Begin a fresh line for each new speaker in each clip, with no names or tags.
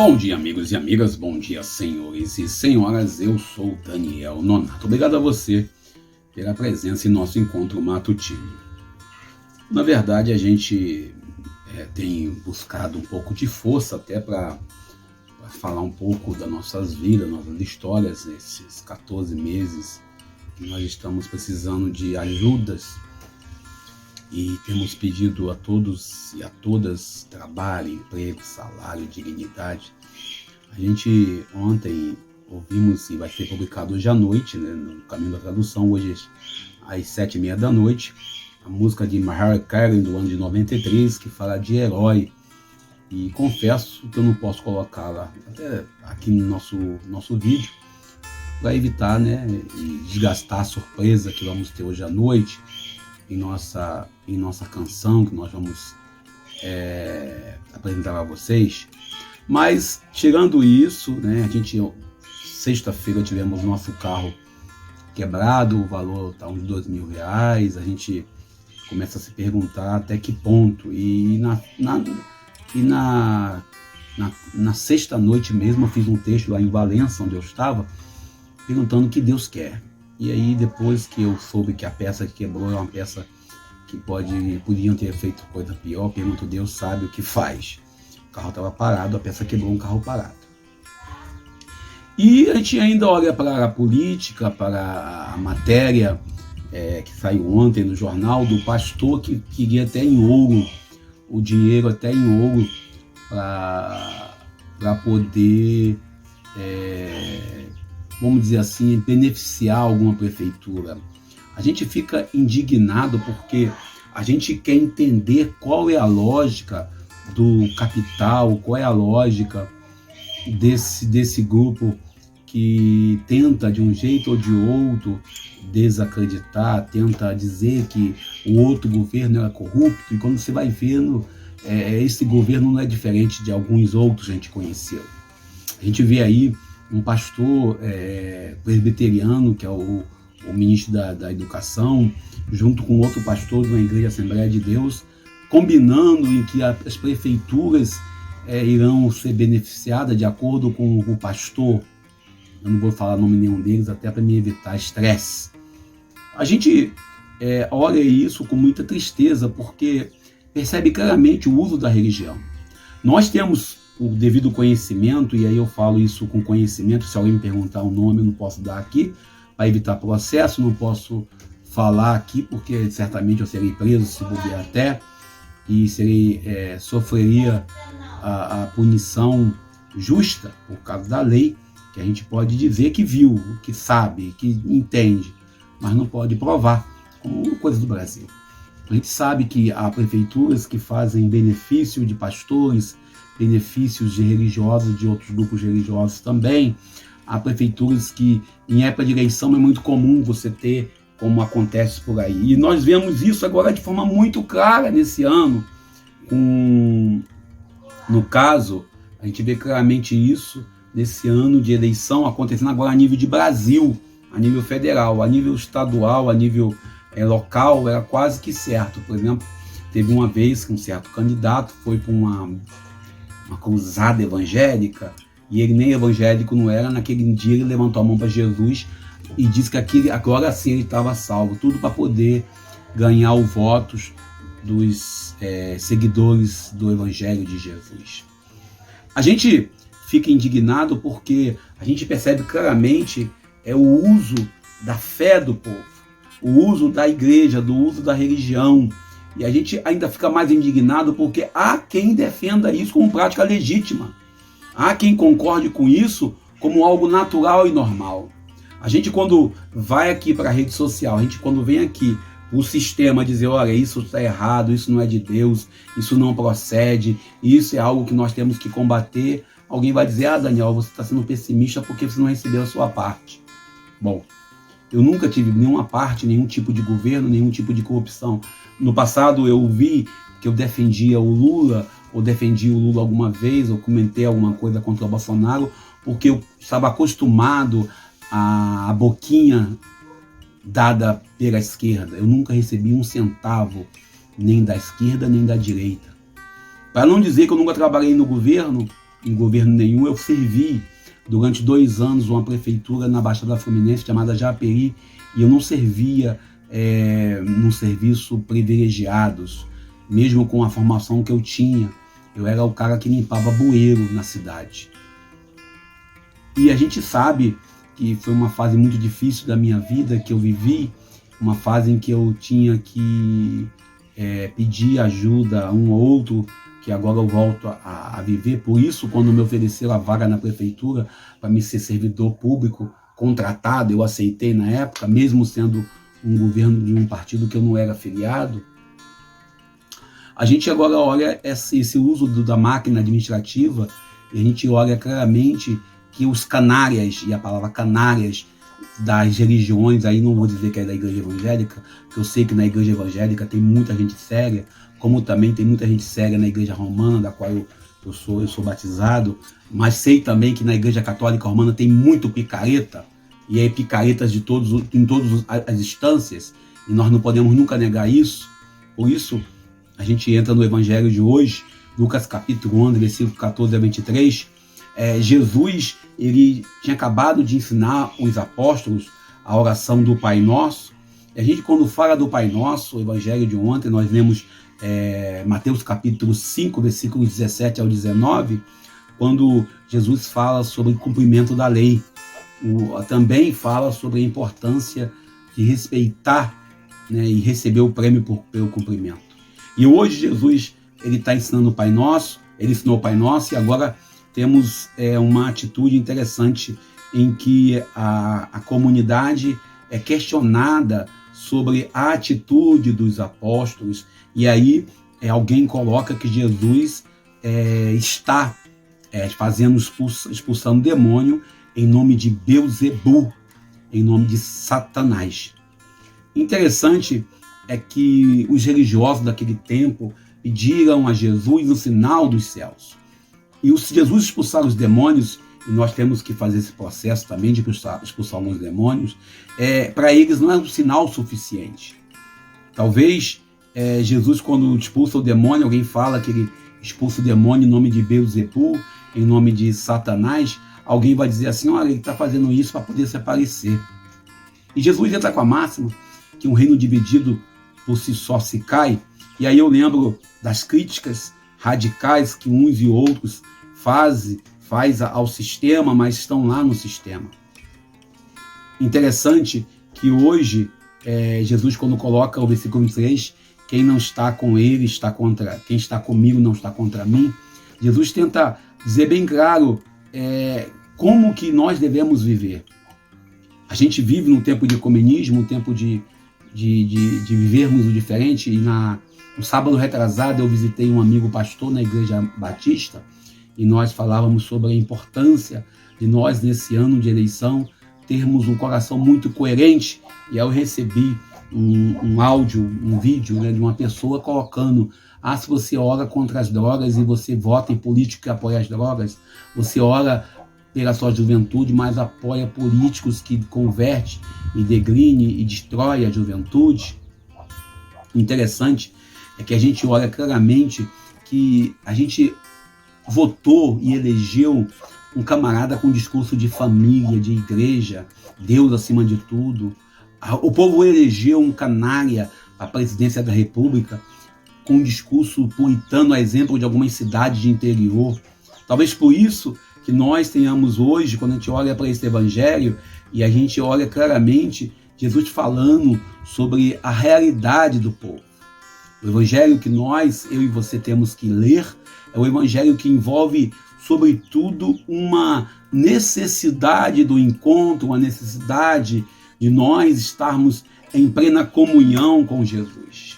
Bom dia, amigos e amigas, bom dia, senhores e senhoras, eu sou Daniel Nonato. Obrigado a você pela presença em nosso encontro matutino. Na verdade, a gente tem buscado um pouco de força até para falar um pouco das nossas vidas, nossas histórias, esses 14 meses que nós estamos precisando de ajudas e temos pedido a todos e a todas trabalho, emprego, salário, dignidade. A gente ontem ouvimos, e vai ser publicado hoje à noite, né, no Caminho da Tradução, hoje às 7h30 da noite, a música de Mariah Carey do ano de 93, que fala de herói. E confesso que eu não posso colocá-la até aqui no nosso vídeo, para evitar, né, e desgastar a surpresa que vamos ter hoje à noite em nossa canção que nós vamos apresentar a vocês. Mas, tirando isso, né, sexta-feira tivemos nosso carro quebrado, o valor está uns R$2.000, a gente começa a se perguntar até que ponto. E na sexta-noite mesmo eu fiz um texto lá em Valença, onde eu estava, perguntando o que Deus quer. E aí, depois que eu soube que a peça que quebrou é uma peça que podiam ter feito coisa pior, pergunto, Deus sabe o que faz. O carro estava parado, a peça quebrou, um carro parado. E a gente ainda olha para a política, para a matéria que saiu ontem no jornal, do pastor que queria até em ouro, o dinheiro até em ouro, para poder... vamos dizer assim, beneficiar alguma prefeitura. A gente fica indignado porque a gente quer entender qual é a lógica do capital, qual é a lógica desse grupo que tenta de um jeito ou de outro desacreditar, tenta dizer que o outro governo era corrupto, e quando você vai vendo, esse governo não é diferente de alguns outros que a gente conheceu. A gente vê aí um pastor presbiteriano, que é o ministro da Educação, junto com outro pastor de uma igreja Assembleia de Deus, combinando em que as prefeituras irão ser beneficiadas de acordo com o pastor. Eu não vou falar nome nenhum deles, até para me evitar estresse. A gente olha isso com muita tristeza, porque percebe claramente o uso da religião. Nós temos o devido conhecimento, e aí eu falo isso com conhecimento, se alguém me perguntar o nome eu não posso dar aqui, para evitar processo, não posso falar aqui, porque certamente eu serei preso, se bobear até, e sofreria a punição justa, por causa da lei, que a gente pode dizer que viu, que sabe, que entende, mas não pode provar, como coisa do Brasil. A gente sabe que há prefeituras que fazem benefício de pastores, benefícios de religiosos, de outros grupos religiosos também. Há prefeituras que, em época de eleição, é muito comum você ter, como acontece por aí. E nós vemos isso agora de forma muito clara nesse ano. No caso, a gente vê claramente isso nesse ano de eleição acontecendo agora a nível de Brasil, a nível federal, a nível estadual, a nível local, era quase que certo. Por exemplo, teve uma vez que um certo candidato foi para uma cruzada evangélica, e ele nem evangélico não era. Naquele dia ele levantou a mão para Jesus e disse que agora sim ele estava salvo, tudo para poder ganhar os votos dos seguidores do evangelho de Jesus. A gente fica indignado porque a gente percebe claramente o uso da fé do povo, o uso da igreja, do uso da religião. E a gente ainda fica mais indignado porque há quem defenda isso como prática legítima. Há quem concorde com isso como algo natural e normal. A gente, quando vai aqui para a rede social, a gente, quando vem aqui o sistema dizer, olha, isso está errado, isso não é de Deus, isso não procede, isso é algo que nós temos que combater, alguém vai dizer, Daniel, você está sendo pessimista porque você não recebeu a sua parte. Bom, eu nunca tive nenhuma parte, nenhum tipo de governo, nenhum tipo de corrupção. No passado eu vi que eu defendia o Lula, ou defendi o Lula alguma vez, ou comentei alguma coisa contra o Bolsonaro, porque eu estava acostumado à boquinha dada pela esquerda. Eu nunca recebi um centavo, nem da esquerda, nem da direita. Para não dizer que eu nunca trabalhei no governo, em governo nenhum, eu servi durante 2 anos uma prefeitura na Baixada Fluminense chamada Japeri, e eu não servia num serviço privilegiados, mesmo com a formação que eu tinha. Eu era o cara que limpava bueiro na cidade. E a gente sabe que foi uma fase muito difícil da minha vida que eu vivi, uma fase em que eu tinha que pedir ajuda a um ou outro, que agora eu volto a viver. Por isso, quando me ofereceram a vaga na prefeitura para me ser servidor público contratado, eu aceitei na época, mesmo sendo um governo de um partido que eu não era afiliado. A gente agora olha esse uso da máquina administrativa e a gente olha claramente que os canárias, e a palavra canárias das religiões, aí não vou dizer que é da igreja evangélica, porque eu sei que na igreja evangélica tem muita gente séria, como também tem muita gente séria na igreja romana, da qual eu sou batizado, mas sei também que na igreja católica romana tem muito picareta, e aí picaretas em todas as instâncias, e nós não podemos nunca negar isso. Por isso, a gente entra no evangelho de hoje, Lucas capítulo 11, versículo 14 a 23, Jesus, ele tinha acabado de ensinar os apóstolos a oração do Pai Nosso. E a gente, quando fala do Pai Nosso, o evangelho de ontem, nós lemos Mateus capítulo 5, versículos 17 ao 19, quando Jesus fala sobre o cumprimento da lei. Também fala sobre a importância de respeitar, né, e receber o prêmio pelo cumprimento. E hoje Jesus está ensinando o Pai Nosso, ele ensinou o Pai Nosso, e agora temos uma atitude interessante em que a comunidade é questionada sobre a atitude dos apóstolos, e aí alguém coloca que Jesus está expulsando demônio em nome de Beelzebu, em nome de Satanás. Interessante é que os religiosos daquele tempo pediram a Jesus o sinal dos céus. E se Jesus expulsar os demônios, e nós temos que fazer esse processo também de expulsar alguns demônios, para eles não é um sinal suficiente. Talvez Jesus, quando expulsa o demônio, alguém fala que ele expulsa o demônio em nome de Beelzebu, em nome de Satanás, alguém vai dizer assim, olha, ele está fazendo isso para poder se aparecer. E Jesus entra com a máxima que um reino dividido por si só se cai. E aí eu lembro das críticas radicais que uns e outros faz ao sistema, mas estão lá no sistema. Interessante que hoje Jesus, quando coloca o versículo 23, quem não está com ele está contra, quem está comigo não está contra mim, Jesus tenta dizer bem claro como que nós devemos viver. A gente vive num tempo de ecumenismo, um tempo de vivermos o diferente, e no sábado retrasado eu visitei um amigo pastor na igreja batista, e nós falávamos sobre a importância de nós, nesse ano de eleição, termos um coração muito coerente. E aí eu recebi um áudio, um vídeo, né, de uma pessoa colocando: se você ora contra as drogas e você vota em político que apoia as drogas, você ora pela sua juventude, mas apoia políticos que converte e degrine e destrói a juventude. Interessante é que a gente olha claramente que a gente votou e elegeu um camarada com discurso de família, de igreja, Deus acima de tudo. O povo elegeu um canária para a presidência da República com um discurso puritano, a exemplo de algumas cidades de interior. Talvez por isso que nós tenhamos hoje, quando a gente olha para esse evangelho, e a gente olha claramente Jesus falando sobre a realidade do povo. O evangelho que eu e você temos que ler é o evangelho que envolve, sobretudo, uma necessidade do encontro, uma necessidade de nós estarmos em plena comunhão com Jesus.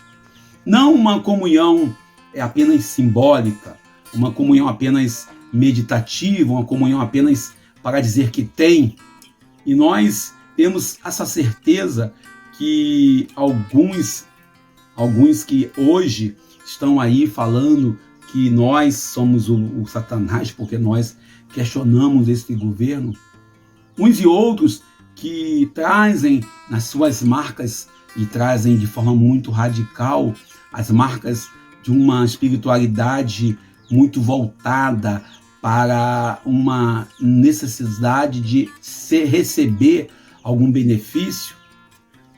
Não uma comunhão apenas simbólica, uma comunhão apenas meditativa, uma comunhão apenas para dizer que tem. E nós temos essa certeza que alguns que hoje estão aí falando que nós somos o Satanás porque nós questionamos esse governo, uns e outros que trazem nas suas marcas e trazem de forma muito radical as marcas de uma espiritualidade muito voltada para uma necessidade de receber algum benefício.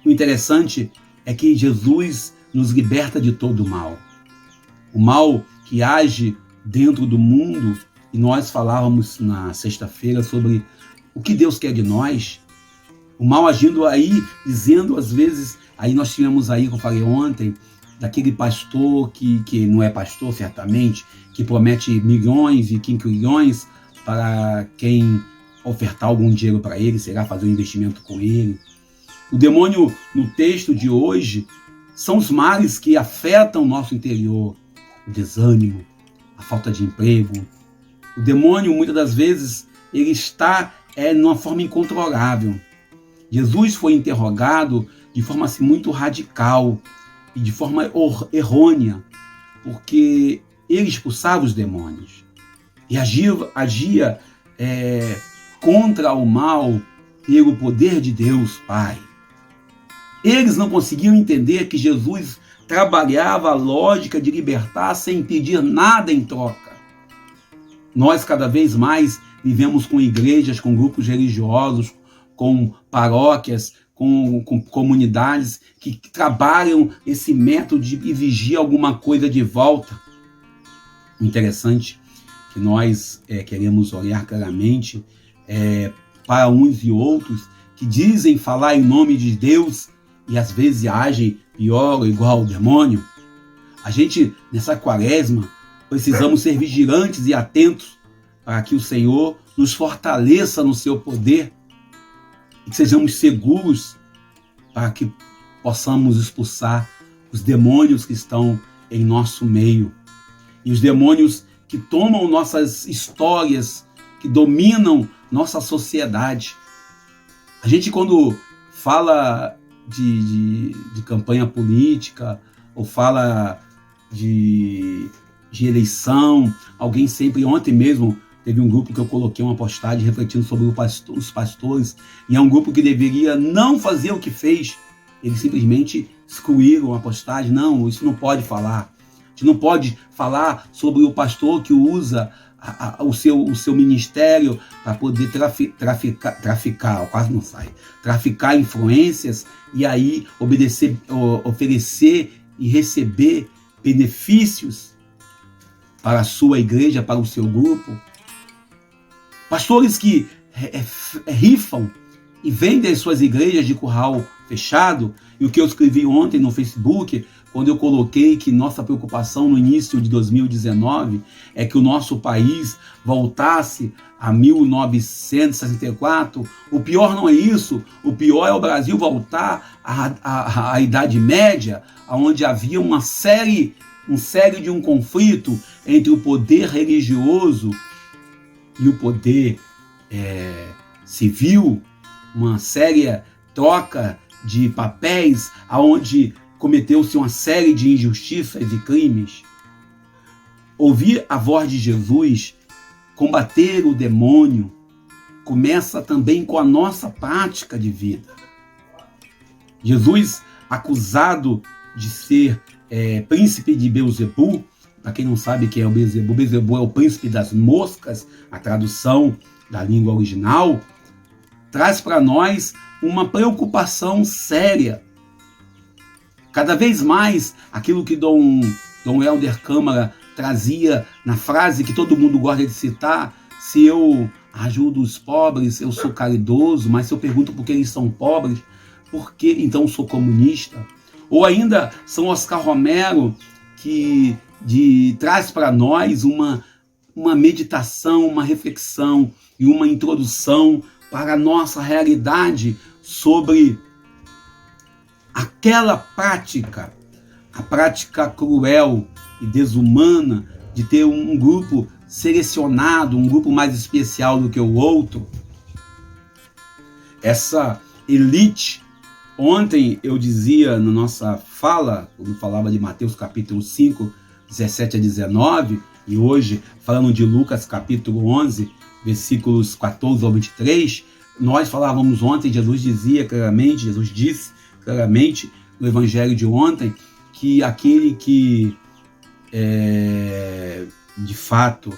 O interessante é que Jesus nos liberta de todo o mal. O mal que age dentro do mundo, e nós falávamos na sexta-feira sobre o que Deus quer de nós. O mal agindo aí, dizendo às vezes, aí nós tivemos aí, que eu falei ontem, daquele pastor que não é pastor, certamente, que promete milhões e quinquilhões para quem ofertar algum dinheiro para ele, será fazer um investimento com ele. O demônio, no texto de hoje, são os males que afetam o nosso interior. O desânimo, a falta de emprego. O demônio, muitas das vezes, ele está numa forma incontrolável. Jesus foi interrogado de forma assim, muito radical e de forma errônea, porque ele expulsava os demônios e agia contra o mal pelo poder de Deus Pai. Eles não conseguiam entender que Jesus trabalhava a lógica de libertar sem pedir nada em troca. Nós cada vez mais vivemos com igrejas, com grupos religiosos, com paróquias, com comunidades que trabalham esse método de exigir alguma coisa de volta. Interessante que nós queremos olhar claramente para uns e outros que dizem falar em nome de Deus e às vezes agem pior ou igual ao demônio. A gente, nessa quaresma, precisamos ser vigilantes e atentos para que o Senhor nos fortaleça no seu poder e que sejamos seguros para que possamos expulsar os demônios que estão em nosso meio e os demônios que tomam nossas histórias, que dominam nossa sociedade. A gente, quando fala de campanha política ou fala de eleição, alguém sempre, ontem mesmo, teve um grupo que eu coloquei uma postagem refletindo sobre os pastores, e é um grupo que deveria não fazer o que fez. Eles simplesmente excluíram a postagem. Não, isso não pode falar. A gente não pode falar sobre o pastor que usa o seu ministério para poder traficar, quase não sai, traficar influências e aí oferecer e receber benefícios para a sua igreja, para o seu grupo. Pastores que rifam e vendem as suas igrejas de curral fechado. E o que eu escrevi ontem no Facebook, quando eu coloquei que nossa preocupação no início de 2019 é que o nosso país voltasse a 1964, o pior não é isso, o pior é o Brasil voltar à Idade Média, onde havia um série de um conflito entre o poder religioso e o poder civil, uma séria troca de papéis, aonde cometeu-se uma série de injustiças e crimes. Ouvir a voz de Jesus, combater o demônio, começa também com a nossa prática de vida. Jesus, acusado de ser príncipe de Beelzebul, para quem não sabe quem é o Beelzebul, Beelzebul é o príncipe das moscas, a tradução da língua original, traz para nós uma preocupação séria. Cada vez mais, aquilo que Dom Helder Câmara trazia na frase que todo mundo gosta de citar, se eu ajudo os pobres, eu sou caridoso, mas se eu pergunto por que eles são pobres, por que então sou comunista? Ou ainda São Oscar Romero, que traz para nós uma meditação, uma reflexão e uma introdução para a nossa realidade sobre aquela prática, a prática cruel e desumana de ter um grupo selecionado, um grupo mais especial do que o outro. Essa elite, ontem eu dizia na nossa fala, quando falava de Mateus capítulo 5, 17 a 19, e hoje falando de Lucas capítulo 11, versículos 14 ao 23, nós falávamos ontem, Jesus disse claramente no evangelho de ontem, que aquele que de fato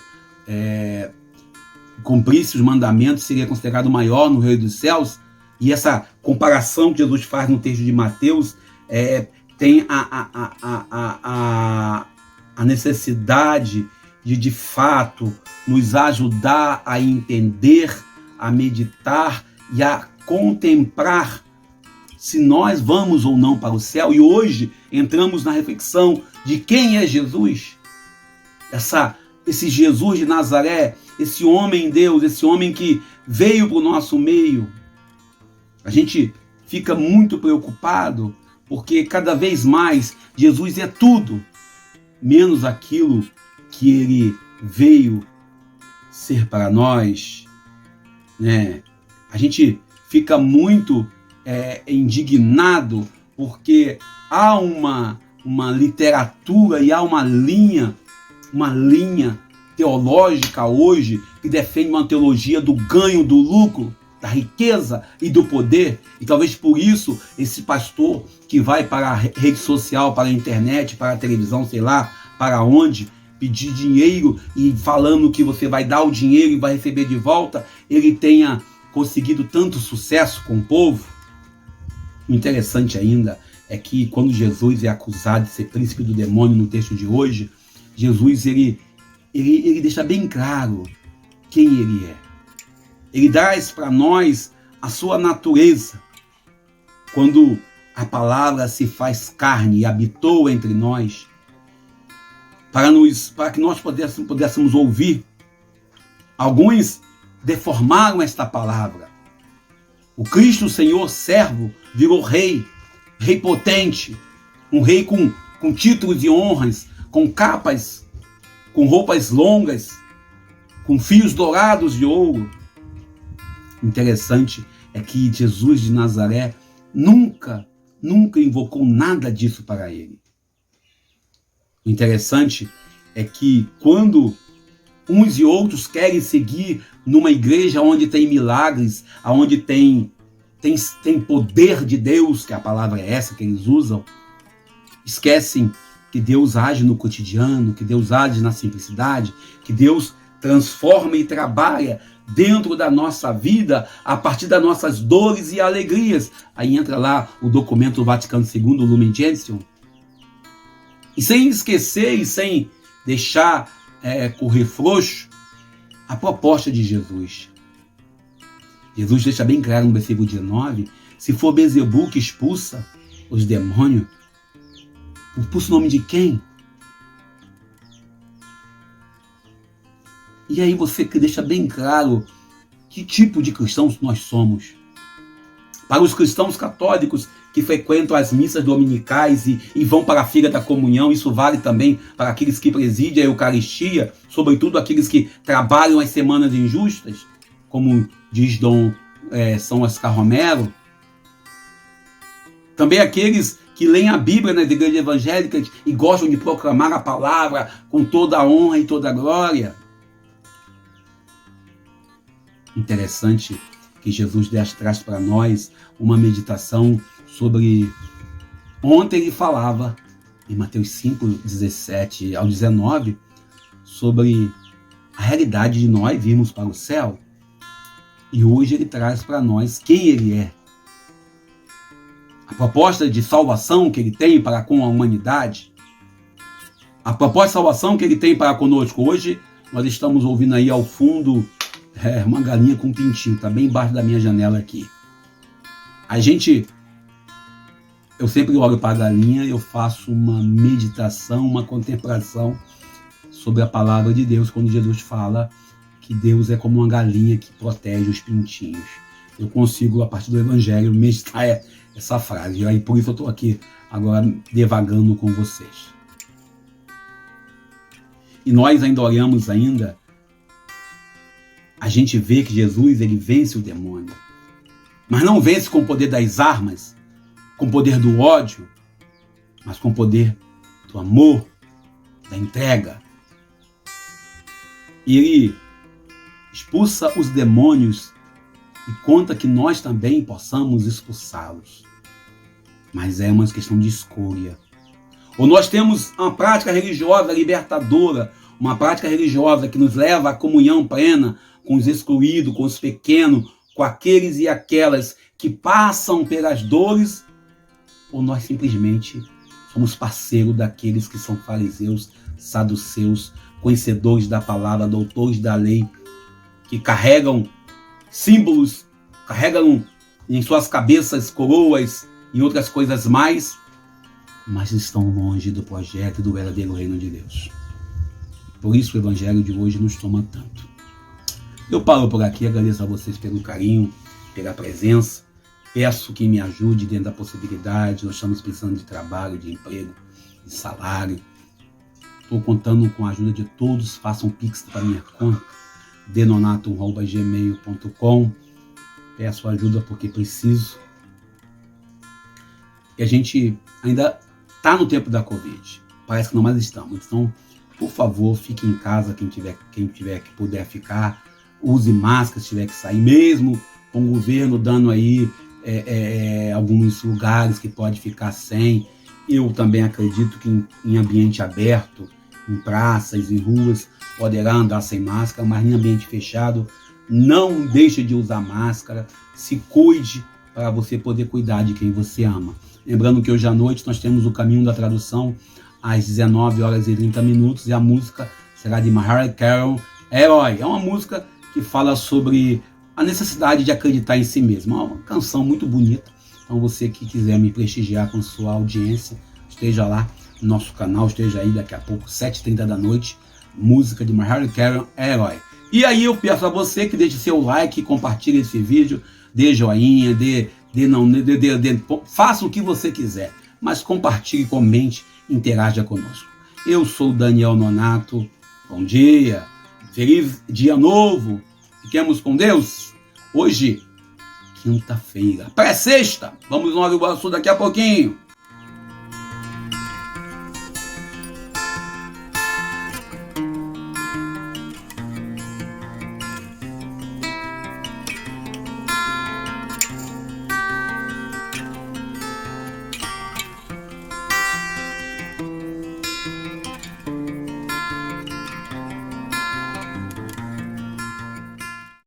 cumprisse os mandamentos, seria considerado maior no reino dos céus. E essa comparação que Jesus faz no texto de Mateus tem a necessidade de fato, nos ajudar a entender, a meditar e a contemplar se nós vamos ou não para o céu. E hoje entramos na reflexão de quem é Jesus. Esse Jesus de Nazaré, esse homem Deus, esse homem que veio para o nosso meio. A gente fica muito preocupado porque cada vez mais Jesus é tudo, menos aquilo que ele veio ser para nós, né? A gente fica muito indignado porque há uma literatura e há uma linha teológica hoje que defende uma teologia do ganho, do lucro, da riqueza e do poder. E talvez por isso esse pastor que vai para a rede social, para a internet, para a televisão, sei lá, para onde, pedir dinheiro e falando que você vai dar o dinheiro e vai receber de volta, ele tenha conseguido tanto sucesso com o povo. O interessante ainda é que quando Jesus é acusado de ser príncipe do demônio no texto de hoje, Jesus ele deixa bem claro quem ele é. Ele traz para nós a sua natureza. Quando a palavra se faz carne e habitou entre nós, para que nós pudéssemos ouvir. Alguns deformaram esta palavra. O Cristo, Senhor, servo, virou rei potente, um rei com títulos e honras, com capas, com roupas longas, com fios dourados de ouro. Interessante é que Jesus de Nazaré nunca invocou nada disso para ele. O interessante é que quando uns e outros querem seguir numa igreja onde tem milagres, onde tem poder de Deus, que a palavra é essa que eles usam, esquecem que Deus age no cotidiano, que Deus age na simplicidade, que Deus transforma e trabalha dentro da nossa vida a partir das nossas dores e alegrias. Aí entra lá o documento do Vaticano II, o Lumen Gentium. E sem esquecer e sem deixar correr frouxo a proposta de Jesus. Jesus deixa bem claro no versículo 19, se for Beelzebul que expulsa os demônios, expulsa o nome de quem? E aí você que deixa bem claro que tipo de cristãos nós somos. Para os cristãos católicos que frequentam as missas dominicais e vão para a fila da comunhão, isso vale também para aqueles que presidem a Eucaristia, sobretudo aqueles que trabalham as semanas injustas, como diz Dom São Oscar Romero. Também aqueles que leem a Bíblia nas igrejas evangélicas e gostam de proclamar a palavra com toda a honra e toda a glória. Interessante que Jesus traz para nós uma meditação sobre... Ontem ele falava, em Mateus 5, 17 ao 19, sobre a realidade de nós irmos para o céu. E hoje ele traz para nós quem ele é. A proposta de salvação que ele tem para com a humanidade. A proposta de salvação que ele tem para conosco. Hoje nós estamos ouvindo aí ao fundo uma galinha com um pintinho. Está bem embaixo da minha janela aqui. Eu sempre olho para a galinha e eu faço uma meditação, uma contemplação sobre a palavra de Deus, quando Jesus fala que Deus é como uma galinha que protege os pintinhos. Eu consigo, a partir do Evangelho, meditar essa frase. E aí, por isso eu estou aqui agora devagando com vocês. E nós ainda olhamos a gente vê que Jesus ele vence o demônio. Mas não vence com o poder das armas, com o poder do ódio, mas com o poder do amor, da entrega. E ele expulsa os demônios e conta que nós também possamos expulsá-los. Mas é uma questão de escolha. Ou nós temos uma prática religiosa libertadora, uma prática religiosa que nos leva à comunhão plena com os excluídos, com os pequenos, com aqueles e aquelas que passam pelas dores, ou nós simplesmente somos parceiros daqueles que são fariseus, saduceus, conhecedores da palavra, doutores da lei, que carregam símbolos, carregam em suas cabeças coroas e outras coisas mais, mas estão longe do projeto e do verdadeiro reino de Deus. Por isso o evangelho de hoje nos toma tanto. Eu paro por aqui, agradeço a vocês pelo carinho, pela presença. Peço que me ajude dentro da possibilidade. Nós estamos precisando de trabalho, de emprego, de salário. Estou contando com a ajuda de todos. Façam pix para minha conta, denonato@gmail.com. Peço ajuda porque preciso. E a gente ainda está no tempo da Covid. Parece que não mais estamos. Então, por favor, fique em casa, quem tiver que puder ficar. Use máscara se tiver que sair, mesmo com o governo dando aí alguns lugares que pode ficar sem. Eu também acredito que em ambiente aberto, em praças, em ruas, poderá andar sem máscara, mas em ambiente fechado, não deixe de usar máscara, se cuide para você poder cuidar de quem você ama. Lembrando que hoje à noite nós temos o Caminho da Tradução às 19h30 e a música será de Mariah Carey, Herói. É uma música que fala sobre a necessidade de acreditar em si mesmo. É uma canção muito bonita. Então você que quiser me prestigiar com sua audiência, esteja lá no nosso canal, esteja aí daqui a pouco, 7h30 da noite, música de Mariah Carey, Herói. E aí eu peço a você que deixe seu like, compartilhe esse vídeo, dê joinha, faça o que você quiser, mas compartilhe, comente, interaja conosco. Eu sou Daniel Nonato, bom dia, feliz dia novo, fiquemos com Deus. Hoje, quinta-feira, pré-sexta, vamos no Nova Iguaçu daqui a pouquinho.